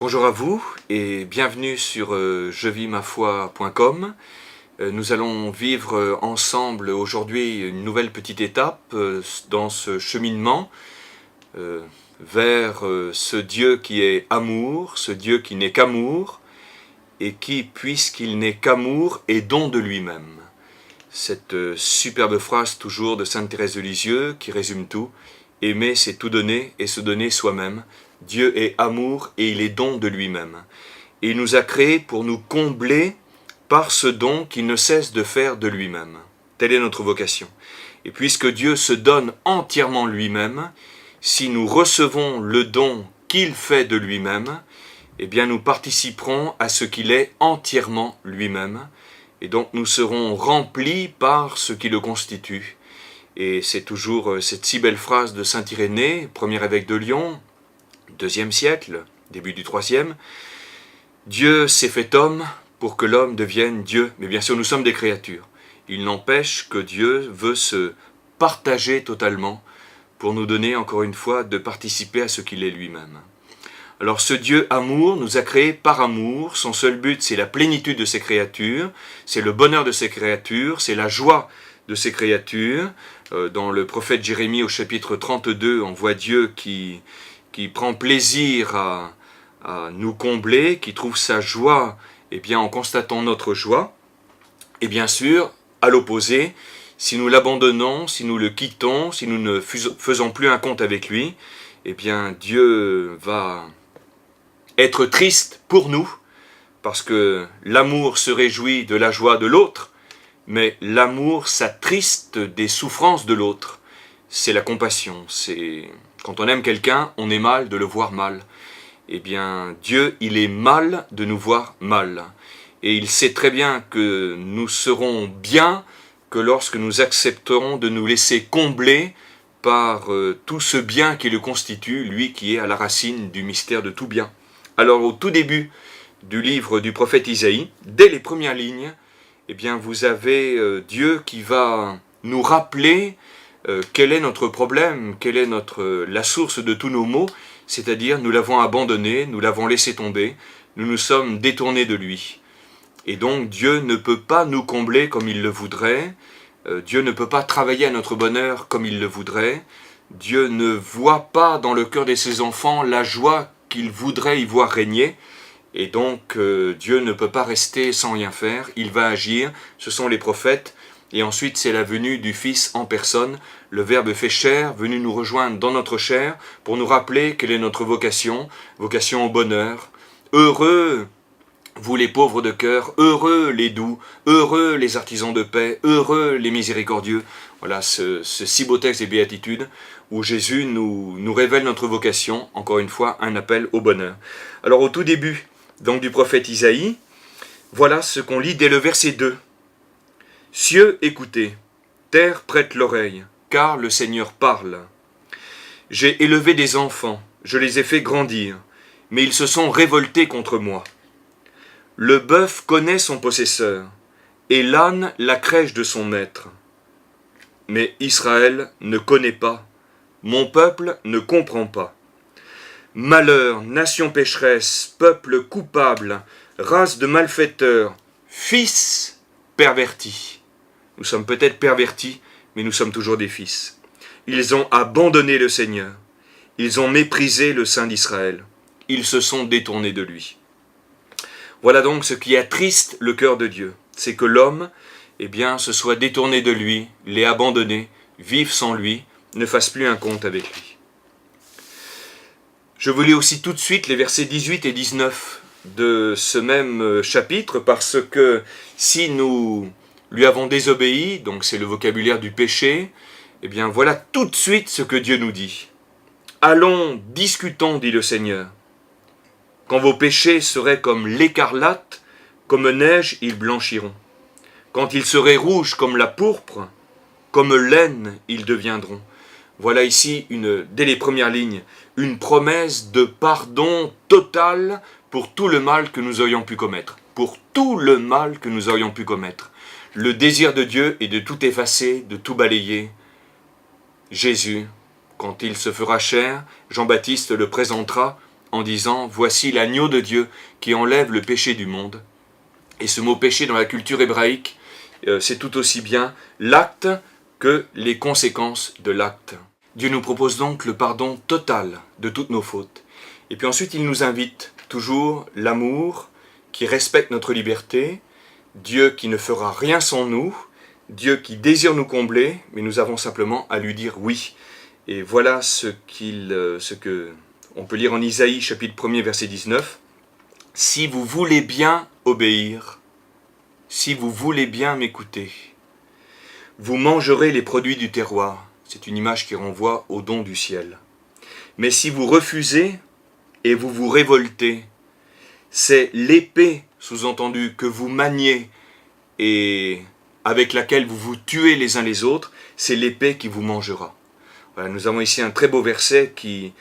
Bonjour à vous et bienvenue sur jevimafoi.com. Nous allons vivre ensemble aujourd'hui une nouvelle petite étape dans ce cheminement vers ce Dieu qui est amour, ce Dieu qui n'est qu'amour et qui, puisqu'il n'est qu'amour, est don de lui-même. Cette superbe phrase toujours de Sainte Thérèse de Lisieux qui résume tout. Aimer, c'est tout donner et se donner soi-même. Dieu est amour et il est don de lui-même. Et il nous a créés pour nous combler par ce don qu'il ne cesse de faire de lui-même. Telle est notre vocation. Et puisque Dieu se donne entièrement lui-même, si nous recevons le don qu'il fait de lui-même, eh bien nous participerons à ce qu'il est entièrement lui-même. Et donc nous serons remplis par ce qui le constitue. Et c'est toujours cette si belle phrase de saint Irénée, premier évêque de Lyon, 2e siècle, début du 3e. Dieu s'est fait homme pour que l'homme devienne Dieu. Mais bien sûr, nous sommes des créatures. Il n'empêche que Dieu veut se partager totalement pour nous donner, encore une fois, de participer à ce qu'il est lui-même. Alors ce Dieu amour nous a créés par amour. Son seul but, c'est la plénitude de ses créatures, c'est le bonheur de ses créatures, c'est la joie de ses créatures. Dans le prophète Jérémie au chapitre 32, on voit Dieu qui prend plaisir à nous combler, qui trouve sa joie en constatant notre joie. Et bien sûr, à l'opposé, si nous l'abandonnons, si nous le quittons, si nous ne faisons plus un compte avec lui, Dieu va être triste pour nous, parce que l'amour se réjouit de la joie de l'autre, mais l'amour s'attriste des souffrances de l'autre. C'est la compassion. C'est quand on aime quelqu'un, on est mal de le voir mal. Dieu, il est mal de nous voir mal. Et il sait très bien que nous serons bien que lorsque nous accepterons de nous laisser combler par tout ce bien qui le constitue, lui qui est à la racine du mystère de tout bien. Alors au tout début du livre du prophète Isaïe, dès les premières lignes, vous avez Dieu qui va nous rappeler quel est notre problème, quelle est la source de tous nos maux, c'est-à-dire nous l'avons abandonné, nous l'avons laissé tomber, nous nous sommes détournés de lui. Et donc Dieu ne peut pas nous combler comme il le voudrait, Dieu ne peut pas travailler à notre bonheur comme il le voudrait, Dieu ne voit pas dans le cœur de ses enfants la joie qu'il voudrait y voir régner, et donc Dieu ne peut pas rester sans rien faire, il va agir, ce sont les prophètes, et ensuite c'est la venue du Fils en personne, le Verbe fait chair, venu nous rejoindre dans notre chair, pour nous rappeler quelle est notre vocation, vocation au bonheur. Heureux vous les pauvres de cœur, heureux les doux, heureux les artisans de paix, heureux les miséricordieux. Voilà ce si beau texte des béatitudes, où Jésus nous révèle notre vocation, encore une fois, un appel au bonheur. Alors au tout début donc du prophète Isaïe, voilà ce qu'on lit dès le verset 2. « Cieux, écoutez, terre, prête l'oreille, car le Seigneur parle. J'ai élevé des enfants, je les ai fait grandir, mais ils se sont révoltés contre moi. Le bœuf connaît son possesseur, et l'âne la crèche de son maître. Mais Israël ne connaît pas, mon peuple ne comprend pas. Malheur, nation pécheresse, peuple coupable, race de malfaiteurs, fils pervertis. Nous sommes peut-être pervertis, mais nous sommes toujours des fils. Ils ont abandonné le Seigneur. Ils ont méprisé le Saint d'Israël. Ils se sont détournés de lui. » Voilà donc ce qui attriste le cœur de Dieu. C'est que l'homme, se soit détourné de lui, l'ait abandonné, vive sans lui, ne fasse plus un compte avec lui. Je vous lis aussi tout de suite les versets 18 et 19 de ce même chapitre, parce que si nous lui avons désobéi, donc c'est le vocabulaire du péché, voilà tout de suite ce que Dieu nous dit. « Allons, discutons, dit le Seigneur. Quand vos péchés seraient comme l'écarlate, comme neige, ils blanchiront. Quand ils seraient rouges comme la pourpre, comme laine, ils deviendront. » Voilà ici, dès les premières lignes, une promesse de pardon total pour tout le mal que nous aurions pu commettre. Pour tout le mal que nous aurions pu commettre. Le désir de Dieu est de tout effacer, de tout balayer. Jésus, quand il se fera chair, Jean-Baptiste le présentera en disant « Voici l'agneau de Dieu qui enlève le péché du monde ». Et ce mot péché dans la culture hébraïque, c'est tout aussi bien l'acte que les conséquences de l'acte. Dieu nous propose donc le pardon total de toutes nos fautes. Et puis ensuite, il nous invite toujours l'amour qui respecte notre liberté, Dieu qui ne fera rien sans nous, Dieu qui désire nous combler, mais nous avons simplement à lui dire oui. Et voilà ce que on peut lire en Isaïe chapitre 1er verset 19. « Si vous voulez bien obéir, si vous voulez bien m'écouter, vous mangerez les produits du terroir. » C'est une image qui renvoie au don du ciel. « Mais si vous refusez et vous vous révoltez, c'est l'épée, sous-entendu, que vous maniez et avec laquelle vous vous tuez les uns les autres, c'est l'épée qui vous mangera. » Voilà, nous avons ici un très beau verset qui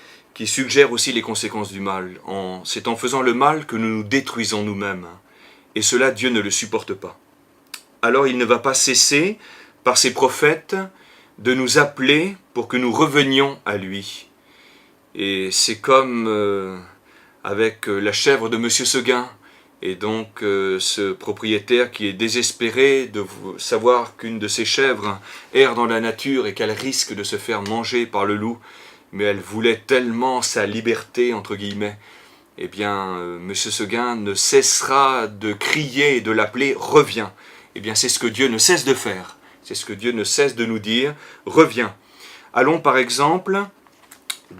suggère aussi les conséquences du mal. C'est en faisant le mal que nous nous détruisons nous-mêmes. Et cela, Dieu ne le supporte pas. Alors il ne va pas cesser, par ses prophètes, de nous appeler pour que nous revenions à lui. Et c'est comme avec la chèvre de Monsieur Seguin, et donc ce propriétaire qui est désespéré de savoir qu'une de ses chèvres erre dans la nature et qu'elle risque de se faire manger par le loup, mais elle voulait tellement sa liberté, entre guillemets, eh bien, Monsieur Seguin ne cessera de crier et de l'appeler « Reviens ». Eh bien, c'est ce que Dieu ne cesse de faire. C'est ce que Dieu ne cesse de nous dire « Reviens ». Allons par exemple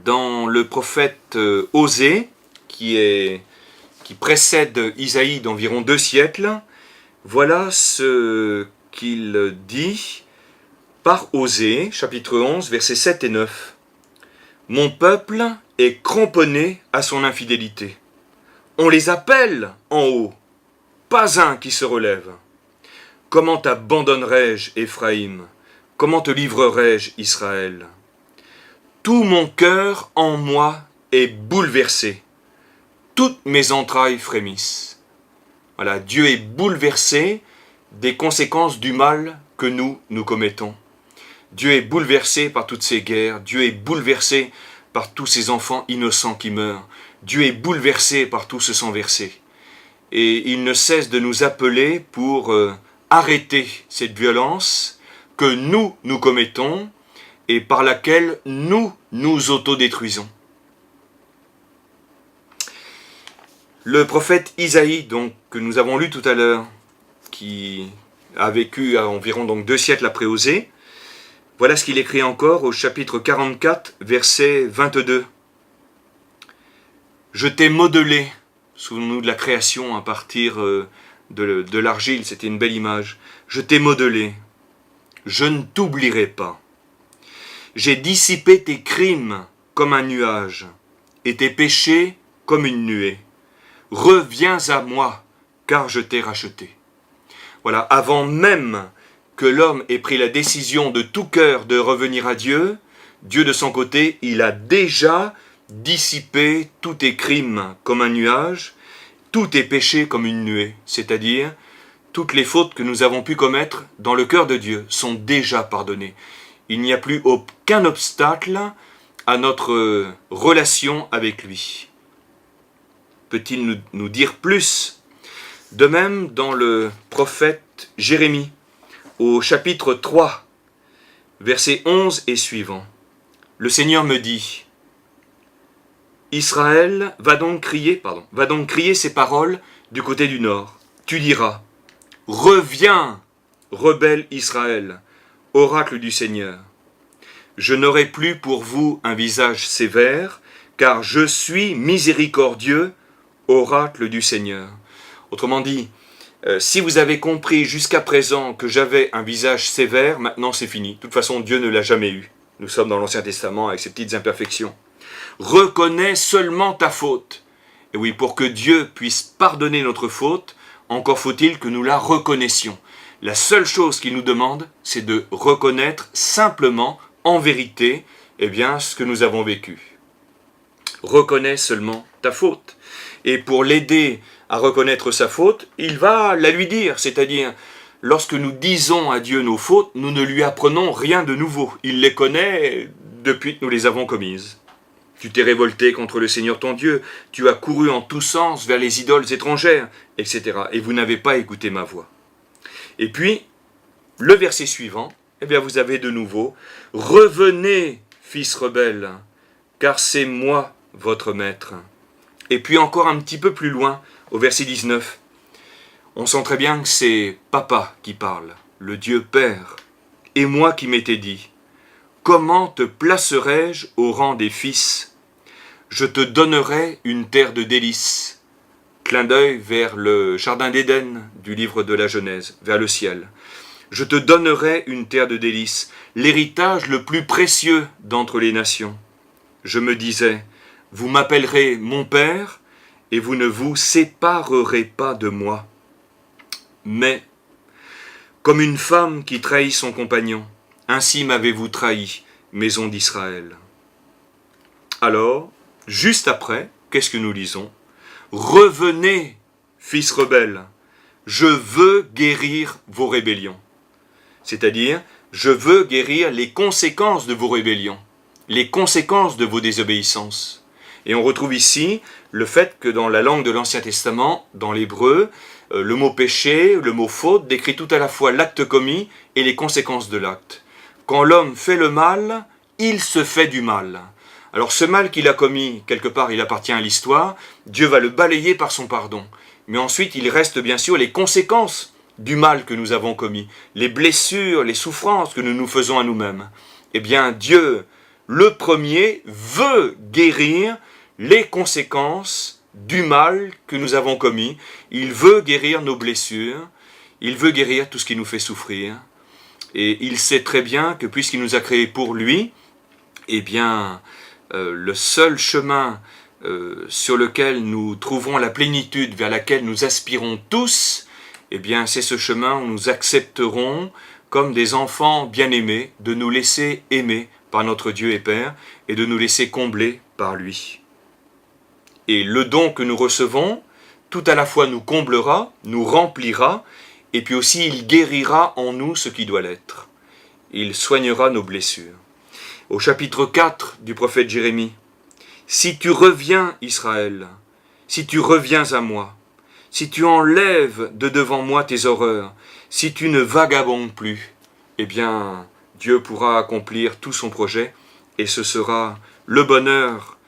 dans le prophète Osée, qui précède Isaïe d'environ 2 siècles. Voilà ce qu'il dit par Osée, chapitre 11, versets 7 et 9. « Mon peuple est cramponné à son infidélité. On les appelle en haut, pas un qui se relève. Comment t'abandonnerai-je, Éphraïm? Comment te livrerai-je, Israël? Tout mon cœur en moi est bouleversé. Toutes mes entrailles frémissent. » Voilà, Dieu est bouleversé des conséquences du mal que nous commettons. Dieu est bouleversé par toutes ces guerres. Dieu est bouleversé par tous ces enfants innocents qui meurent. Dieu est bouleversé par tout ce sang versé. Et il ne cesse de nous appeler pour arrêter cette violence que nous commettons et par laquelle nous autodétruisons. Le prophète Isaïe, donc, que nous avons lu tout à l'heure, qui a vécu à environ 2 siècles après Osée, voilà ce qu'il écrit encore au chapitre 44, verset 22. « Je t'ai modelé », souvenons-nous de la création à partir de l'argile, c'était une belle image. « Je t'ai modelé, je ne t'oublierai pas. J'ai dissipé tes crimes comme un nuage, et tes péchés comme une nuée. Reviens à moi, car je t'ai racheté. » Voilà, avant même que l'homme ait pris la décision de tout cœur de revenir à Dieu, Dieu de son côté, il a déjà dissipé tous tes crimes comme un nuage, tous tes péchés comme une nuée, c'est-à-dire toutes les fautes que nous avons pu commettre dans le cœur de Dieu sont déjà pardonnées. Il n'y a plus aucun obstacle à notre relation avec lui. Peut-il nous dire plus? De même, dans le prophète Jérémie, au chapitre 3, versets 11 et suivants, le Seigneur me dit, « Israël va donc crier ces paroles du côté du nord. Tu diras, « Reviens, rebelle Israël, oracle du Seigneur. Je n'aurai plus pour vous un visage sévère, car je suis miséricordieux, oracle du Seigneur. » Autrement dit, si vous avez compris jusqu'à présent que j'avais un visage sévère, maintenant c'est fini. De toute façon, Dieu ne l'a jamais eu. Nous sommes dans l'Ancien Testament avec ses petites imperfections. Reconnais seulement ta faute. Et oui, pour que Dieu puisse pardonner notre faute, encore faut-il que nous la reconnaissions. La seule chose qu'il nous demande, c'est de reconnaître simplement, en vérité, ce que nous avons vécu. Reconnais seulement ta faute. Et pour l'aider à reconnaître sa faute, il va la lui dire, c'est-à-dire, lorsque nous disons à Dieu nos fautes, nous ne lui apprenons rien de nouveau. Il les connaît depuis que nous les avons commises. Tu t'es révolté contre le Seigneur ton Dieu, tu as couru en tous sens vers les idoles étrangères, etc. Et vous n'avez pas écouté ma voix. Et puis, le verset suivant, eh bien vous avez de nouveau, « Revenez, fils rebelles, car c'est moi votre maître. » Et puis encore un petit peu plus loin, au verset 19, on sent très bien que c'est Papa qui parle, le Dieu Père, et moi qui m'étais dit, « Comment te placerai-je au rang des fils? Je te donnerai une terre de délices. » Clin d'œil vers le jardin d'Éden du livre de la Genèse, vers le ciel. « Je te donnerai une terre de délices, l'héritage le plus précieux d'entre les nations. » Je me disais, « Vous m'appellerez mon Père, et vous ne vous séparerez pas de moi. » Mais, comme une femme qui trahit son compagnon, ainsi m'avez-vous trahi, maison d'Israël. Alors, juste après, qu'est-ce que nous lisons? Revenez, fils rebelles, je veux guérir vos rébellions. C'est-à-dire, je veux guérir les conséquences de vos rébellions, les conséquences de vos désobéissances. Et on retrouve ici le fait que dans la langue de l'Ancien Testament, dans l'hébreu, le mot péché, le mot faute, décrit tout à la fois l'acte commis et les conséquences de l'acte. Quand l'homme fait le mal, il se fait du mal. Alors ce mal qu'il a commis, quelque part il appartient à l'histoire, Dieu va le balayer par son pardon. Mais ensuite il reste bien sûr les conséquences du mal que nous avons commis, les blessures, les souffrances que nous nous faisons à nous-mêmes. Eh bien Dieu, le premier, veut guérir les conséquences du mal que nous avons commis. Il veut guérir nos blessures, il veut guérir tout ce qui nous fait souffrir. Et il sait très bien que puisqu'il nous a créés pour lui, eh bien, le seul chemin sur lequel nous trouvons la plénitude, vers laquelle nous aspirons tous, eh bien, c'est ce chemin où nous accepterons, comme des enfants bien-aimés, de nous laisser aimer par notre Dieu et Père, et de nous laisser combler par lui. Et le don que nous recevons, tout à la fois nous comblera, nous remplira, et puis aussi il guérira en nous ce qui doit l'être. Il soignera nos blessures. Au chapitre 4 du prophète Jérémie, « Si tu reviens, Israël, si tu reviens à moi, si tu enlèves de devant moi tes horreurs, si tu ne vagabondes plus, eh bien, Dieu pourra accomplir tout son projet, et ce sera le bonheur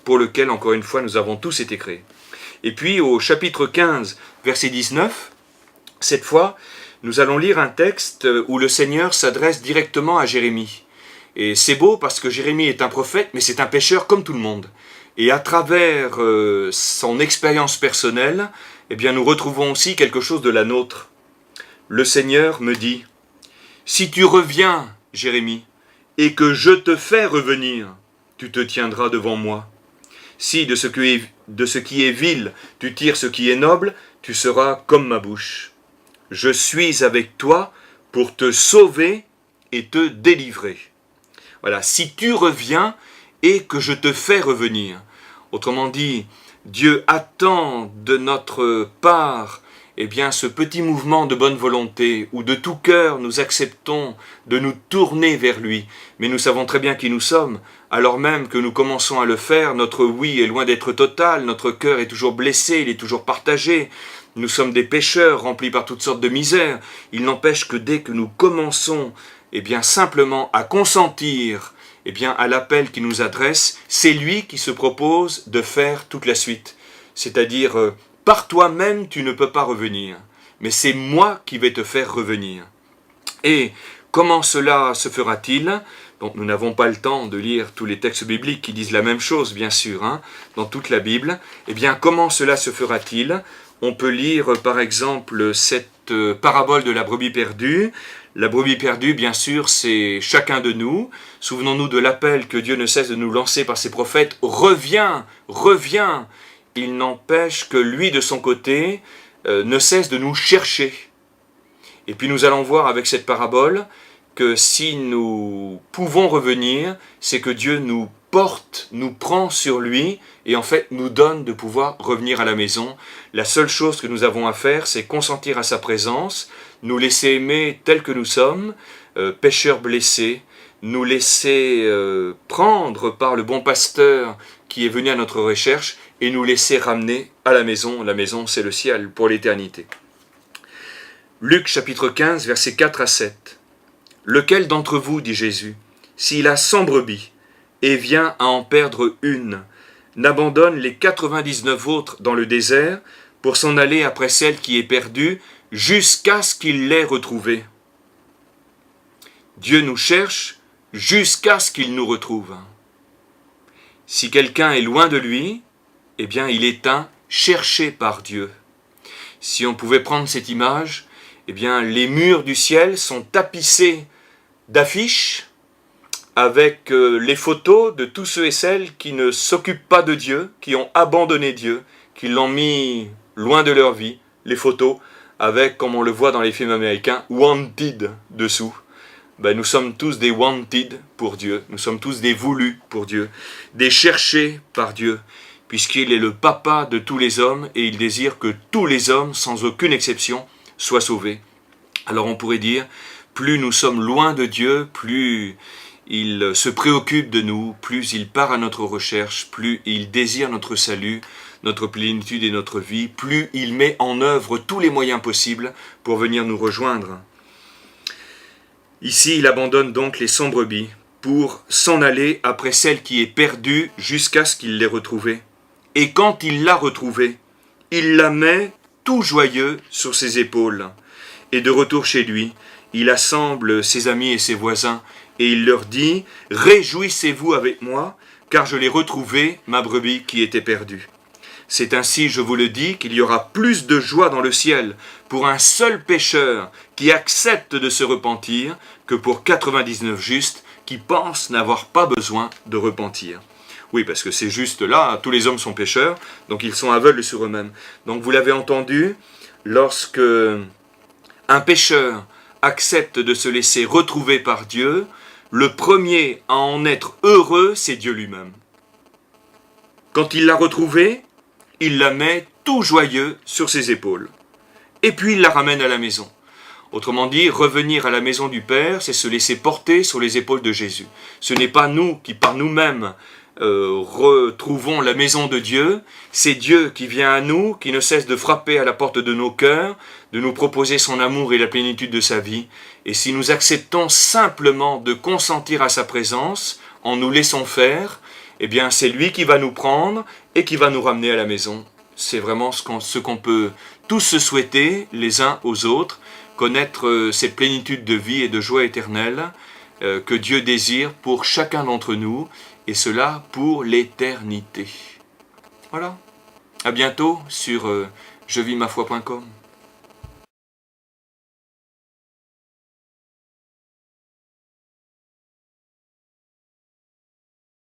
pour lequel, encore une fois, nous avons tous été créés. » Et puis, au chapitre 15, verset 19, cette fois, nous allons lire un texte où le Seigneur s'adresse directement à Jérémie. Et c'est beau parce que Jérémie est un prophète, mais c'est un pécheur comme tout le monde. Et à travers son expérience personnelle, eh bien, nous retrouvons aussi quelque chose de la nôtre. Le Seigneur me dit, « Si tu reviens, Jérémie, et que je te fais revenir, tu te tiendras devant moi. Si de ce qui est vil, tu tires ce qui est noble, tu seras comme ma bouche. Je suis avec toi pour te sauver et te délivrer. » Voilà, si tu reviens et que je te fais revenir. Autrement dit, Dieu attend de notre part eh bien, ce petit mouvement de bonne volonté, où de tout cœur nous acceptons de nous tourner vers lui, mais nous savons très bien qui nous sommes, alors même que nous commençons à le faire, notre oui est loin d'être total, notre cœur est toujours blessé, il est toujours partagé, nous sommes des pécheurs remplis par toutes sortes de misères, il n'empêche que dès que nous commençons eh bien, simplement à consentir eh bien, à l'appel qu'il nous adresse, c'est lui qui se propose de faire toute la suite, c'est-à-dire par toi-même, tu ne peux pas revenir, mais c'est moi qui vais te faire revenir. Et comment cela se fera-t-il? Donc, nous n'avons pas le temps de lire tous les textes bibliques qui disent la même chose, bien sûr, dans toute la Bible. Eh bien, comment cela se fera-t-il? On peut lire, par exemple, cette parabole de la brebis perdue. La brebis perdue, bien sûr, c'est chacun de nous. Souvenons-nous de l'appel que Dieu ne cesse de nous lancer par ses prophètes. « Reviens, reviens !» Il n'empêche que lui, de son côté, ne cesse de nous chercher. Et puis nous allons voir avec cette parabole que si nous pouvons revenir, c'est que Dieu nous porte, nous prend sur lui et en fait nous donne de pouvoir revenir à la maison. La seule chose que nous avons à faire, c'est consentir à sa présence, nous laisser aimer tels que nous sommes, pécheurs blessés, nous laisser prendre par le bon pasteur qui est venu à notre recherche et nous laisser ramener à la maison. La maison, c'est le ciel pour l'éternité. Luc chapitre 15, versets 4 à 7. « Lequel d'entre vous, dit Jésus, s'il a 100 brebis et vient à en perdre une, n'abandonne les 99 autres dans le désert pour s'en aller après celle qui est perdue jusqu'à ce qu'il l'ait retrouvée. » Dieu nous cherche jusqu'à ce qu'il nous retrouve. Si quelqu'un est loin de lui, eh bien il est un cherché par Dieu. Si on pouvait prendre cette image, eh bien les murs du ciel sont tapissés d'affiches avec les photos de tous ceux et celles qui ne s'occupent pas de Dieu, qui ont abandonné Dieu, qui l'ont mis loin de leur vie, les photos avec, comme on le voit dans les films américains, « wanted » dessous. Ben, nous sommes tous des wanted pour Dieu, nous sommes tous des voulus pour Dieu, des cherchés par Dieu, puisqu'il est le papa de tous les hommes et il désire que tous les hommes, sans aucune exception, soient sauvés. Alors on pourrait dire, plus nous sommes loin de Dieu, plus il se préoccupe de nous, plus il part à notre recherche, plus il désire notre salut, notre plénitude et notre vie, plus il met en œuvre tous les moyens possibles pour venir nous rejoindre. Ici, il abandonne donc les 100 brebis pour s'en aller après celle qui est perdue jusqu'à ce qu'il l'ait retrouvée. Et quand il l'a retrouvée, il la met tout joyeux sur ses épaules. Et de retour chez lui, il assemble ses amis et ses voisins et il leur dit « Réjouissez-vous avec moi, car je l'ai retrouvée, ma brebis qui était perdue. » C'est ainsi, je vous le dis, qu'il y aura plus de joie dans le ciel pour un seul pécheur qui accepte de se repentir que pour 99 justes qui pensent n'avoir pas besoin de repentir. Oui, parce que c'est juste là, tous les hommes sont pécheurs, donc ils sont aveugles sur eux-mêmes. Donc vous l'avez entendu, lorsque un pécheur accepte de se laisser retrouver par Dieu, le premier à en être heureux, c'est Dieu lui-même. Quand il l'a retrouvée, il la met tout joyeux sur ses épaules. Et puis il la ramène à la maison. Autrement dit, revenir à la maison du Père, c'est se laisser porter sur les épaules de Jésus. Ce n'est pas nous qui par nous-mêmes retrouvons la maison de Dieu, c'est Dieu qui vient à nous, qui ne cesse de frapper à la porte de nos cœurs, de nous proposer son amour et la plénitude de sa vie. Et si nous acceptons simplement de consentir à sa présence, en nous laissant faire, eh bien c'est lui qui va nous prendre et qui va nous ramener à la maison. C'est vraiment ce qu'on peut tous se souhaiter les uns aux autres, connaître cette plénitude de vie et de joie éternelle que Dieu désire pour chacun d'entre nous, et cela pour l'éternité. Voilà. À bientôt sur jevimafoi.com.